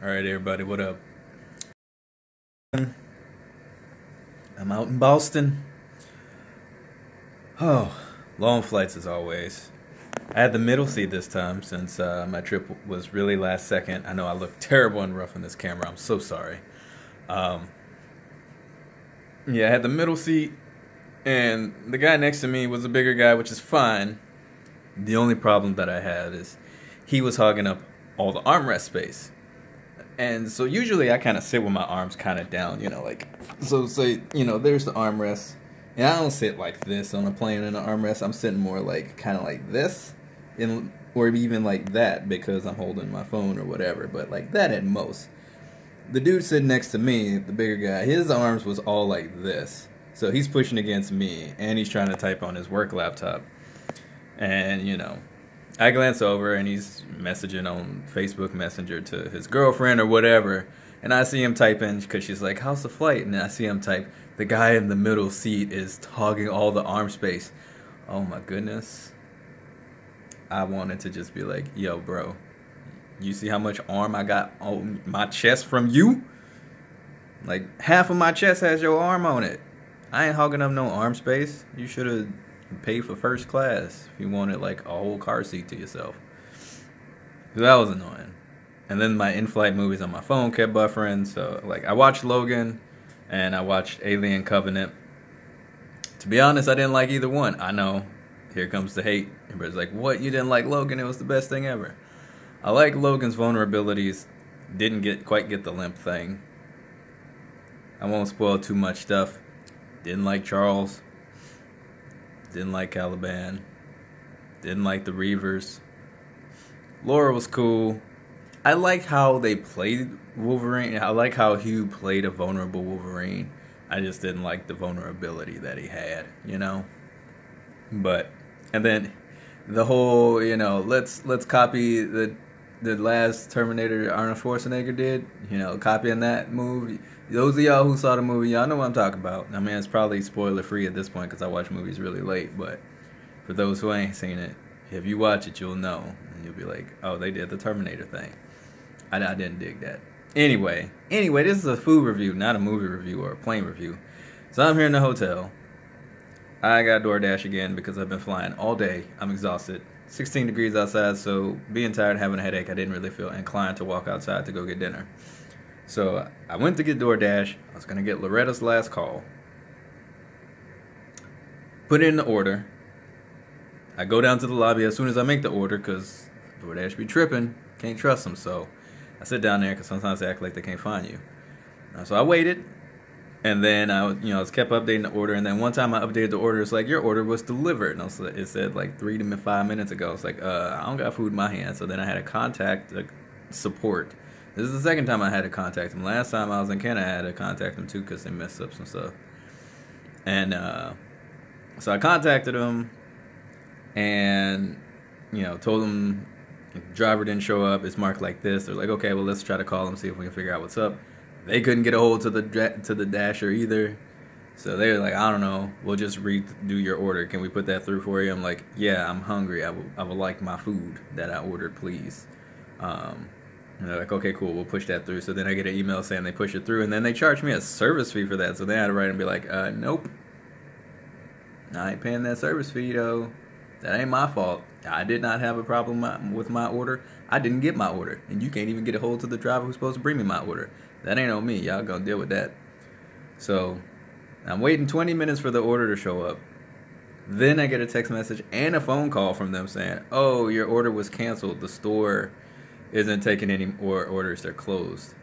All right, everybody, what up? I'm out in Boston. Oh, long flights as always. I had the middle seat this time since my trip was really last second. I know I look terrible and rough in this camera. I'm so sorry. Um, yeah, I had the middle seat, and the guy next to me was a bigger guy, which is fine. The only problem that I had is he was hogging up all the armrest space. And so usually I kind of sit with my arms kind of down, like, so say, there's the armrest. And I don't sit like this on a plane in an armrest. I'm sitting more like, kind of like this, or even like that because I'm holding my phone or whatever, but like that at most. The dude sitting next to me, the bigger guy, his arms was all like this. So he's pushing against me, and he's trying to type on his work laptop. And, I glance over and he's messaging on Facebook Messenger to his girlfriend or whatever. And I see him typing because she's like, how's the flight? And I see him type, the guy in the middle seat is hogging all the arm space. Oh my goodness. I wanted to just be like, yo, bro, you see how much arm I got on my chest from you? Like, half of my chest has your arm on it. I ain't hogging up no arm space. You should have pay for first class if you wanted like a whole car seat to yourself. So that was annoying. And then my in-flight movies on my phone kept buffering. So like I watched Logan and I watched Alien Covenant. To be honest, I didn't like either one. I know. Here comes the hate. Everybody's like, what? You didn't like Logan? It was the best thing ever. I like Logan's vulnerabilities. Didn't quite get the limp thing. I won't spoil too much stuff. Didn't like Charles. Didn't like Caliban. Didn't like the Reavers. Laura was cool. I like how they played Wolverine. I like how Hugh played a vulnerable Wolverine. I just didn't like the vulnerability that he had, But, and then the whole, let's copy the last Terminator Arnold Schwarzenegger did, copying that movie. Those of y'all who saw the movie, y'all know what I'm talking about. I mean, it's probably spoiler free at this point because I watch movies really late, but for those who ain't seen it, if you watch it, you'll know. And you'll be like, oh, they did the Terminator thing. I didn't dig that. Anyway, this is a food review, not a movie review or a plane review. So I'm here in the hotel. I got DoorDash again because I've been flying all day. I'm exhausted. 16 degrees outside, so being tired and having a headache, I didn't really feel inclined to walk outside to go get dinner. So I went to get DoorDash. I was going to get Loretta's last call. Put in the order. I go down to the lobby as soon as I make the order because DoorDash be tripping. Can't trust them. So I sit down there because sometimes they act like they can't find you. So I waited. And then I was kept updating the order. And then one time I updated the order. It's like, your order was delivered. And it said like 3 to 5 minutes ago. It's like, I don't got food in my hand. So then I had to contact support. This is the second time I had to contact them. Last time I was in Canada, I had to contact them too because they messed up some stuff. And so I contacted them and, told them the driver didn't show up. It's marked like this. They're like, okay, well, let's try to call them, see if we can figure out what's up. They couldn't get a hold to the dasher either. So they were like, I don't know. We'll just redo your order. Can we put that through for you? I'm like, yeah, I'm hungry. I would like my food that I ordered, please. And they're like, okay, cool, we'll push that through. So then I get an email saying they push it through, and then they charge me a service fee for that. So then I had to write and be like, nope. I ain't paying that service fee, though. That ain't my fault. I did not have a problem with my order. I didn't get my order. And you can't even get a hold to the driver who's supposed to bring me my order. That ain't on me. Y'all gonna deal with that. So I'm waiting 20 minutes for the order to show up. Then I get a text message and a phone call from them saying, oh, your order was canceled. The store isn't taking any more orders. They're closed.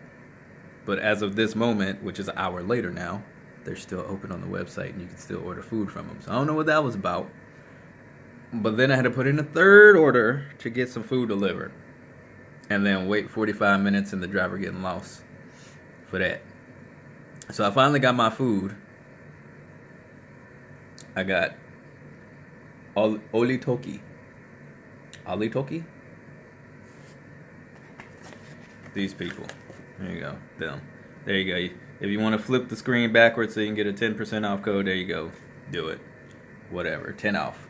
But as of this moment, which is an hour later now, they're still open on the website and you can still order food from them. So I don't know what that was about. But then I had to put in a third order to get some food delivered. And then wait 45 minutes and the driver getting lost for that. So I finally got my food. I got Olitoki. Olitoki? These people. There you go. Them. There you go. If you want to flip the screen backwards so you can get a 10% off code, there you go. Do it. Whatever. 10 off.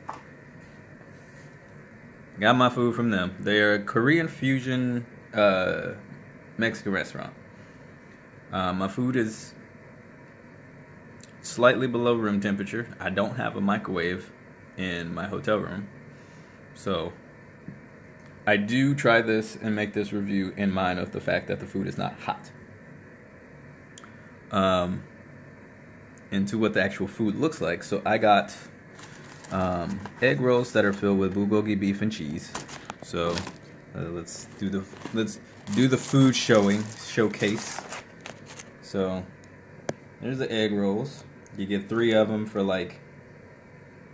Got my food from them. They are Korean fusion Mexican restaurant. My food is slightly below room temperature. I don't have a microwave in my hotel room, so I do try this and make this review in mind of the fact that the food is not hot. Into what the actual food looks like. So I got egg rolls that are filled with bulgogi beef and cheese. So let's do the food showcase. So there's the egg rolls. You get 3 of them for like,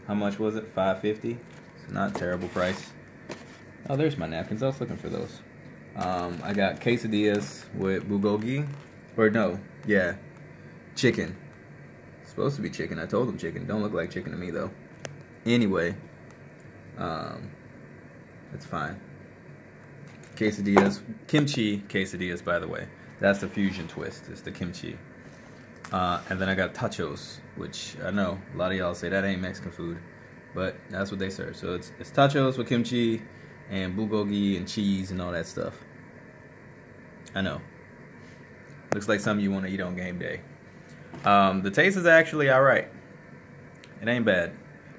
how much was it? $5.50. It's not a terrible price. Oh, there's my napkins. I was looking for those. I got quesadillas with bulgogi, or no, yeah, chicken. It's supposed to be chicken. I told them chicken. Don't look like chicken to me though. Anyway, it's fine. Quesadillas, kimchi quesadillas, by the way. That's the fusion twist. It's the kimchi. And then I got tacos, which I know a lot of y'all say that ain't Mexican food, but that's what they serve. So it's tacos with kimchi and bulgogi and cheese and all that stuff. I know. Looks like something you want to eat on game day. The taste is actually alright. It ain't bad.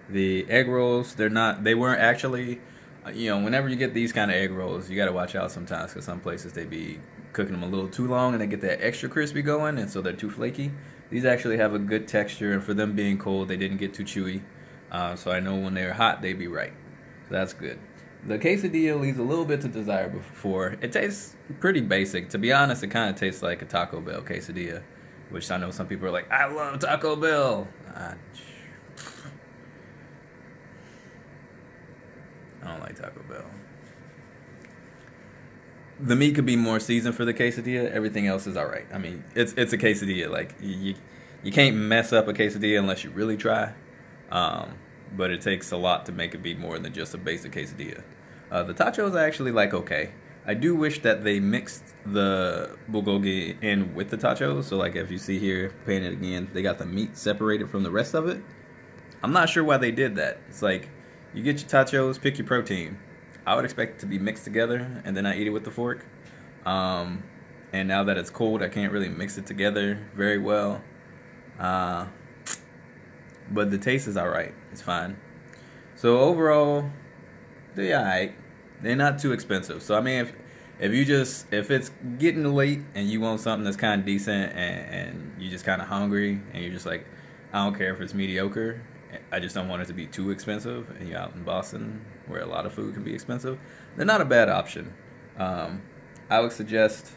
The egg rolls, they weren't actually, you know, whenever you get these kind of egg rolls, you got to watch out sometimes, because some places they be cooking them a little too long and they get that extra crispy going, and so they're too flaky. These actually have a good texture, and for them being cold, they didn't get too chewy. So I know when they're hot, they'd be right. So that's good. The quesadilla leaves a little bit to desire before. It tastes pretty basic. To be honest, it kind of tastes like a Taco Bell quesadilla, which I know some people are like, I love Taco Bell. I don't like Taco Bell. The meat could be more seasoned for the quesadilla. Everything else is alright. I mean, it's a quesadilla. Like, you can't mess up a quesadilla unless you really try. But it takes a lot to make it be more than just a basic quesadilla. The tacos are actually like okay. I do wish that they mixed the bulgogi in with the tacos. So like if you see here, painted again, they got the meat separated from the rest of it. I'm not sure why they did that. It's like, you get your tacos, pick your protein. I would expect it to be mixed together and then I eat it with the fork. And now that it's cold, I can't really mix it together very well. But the taste is alright. It's fine. So overall, they're alright. They're not too expensive. So I mean, if it's getting late and you want something that's kind of decent and you're just kind of hungry and you're just like, I don't care if it's mediocre, I just don't want it to be too expensive, and you're out in Boston where a lot of food can be expensive, they're not a bad option. I would suggest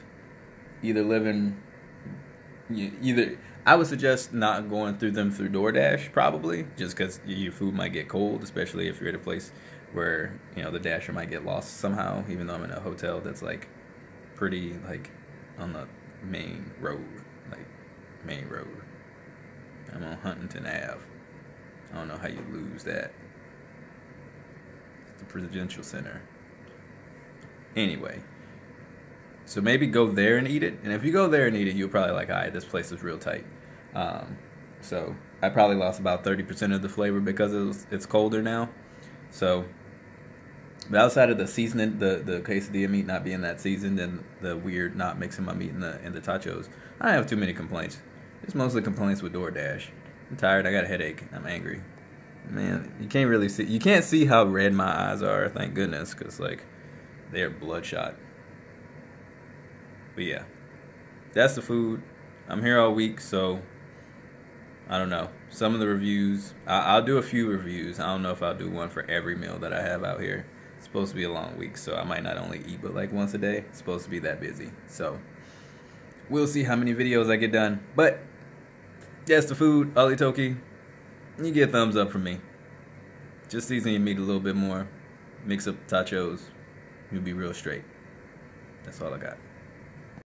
I would suggest not going through them through DoorDash, probably, just because your food might get cold, especially if you're at a place where, you know, the dasher might get lost somehow, even though I'm in a hotel that's, like, pretty, like, on the main road. I'm on Huntington Ave. I don't know how you lose that. It's the Presidential Center. Anyway. So maybe go there and eat it. And if you go there and eat it, you're probably like, all right, this place is real tight. So I probably lost about 30% of the flavor because it's colder now. So, but outside of the seasoning, the quesadilla meat not being that seasoned and the weird not mixing my meat in the tachos, I don't have too many complaints. It's mostly complaints with DoorDash. I'm tired. I got a headache. I'm angry. Man, you can't see how red my eyes are. Thank goodness, because like they're bloodshot. But yeah, that's the food. I'm here all week, so I don't know. Some of the reviews, I'll do a few reviews. I don't know if I'll do one for every meal that I have out here. It's supposed to be a long week, so I might not only eat but like once a day. It's supposed to be that busy. So we'll see how many videos I get done. But that's the food, Olitoki. You get a thumbs up from me. Just season your meat a little bit more. Mix up tachos. You'll be real straight. That's all I got.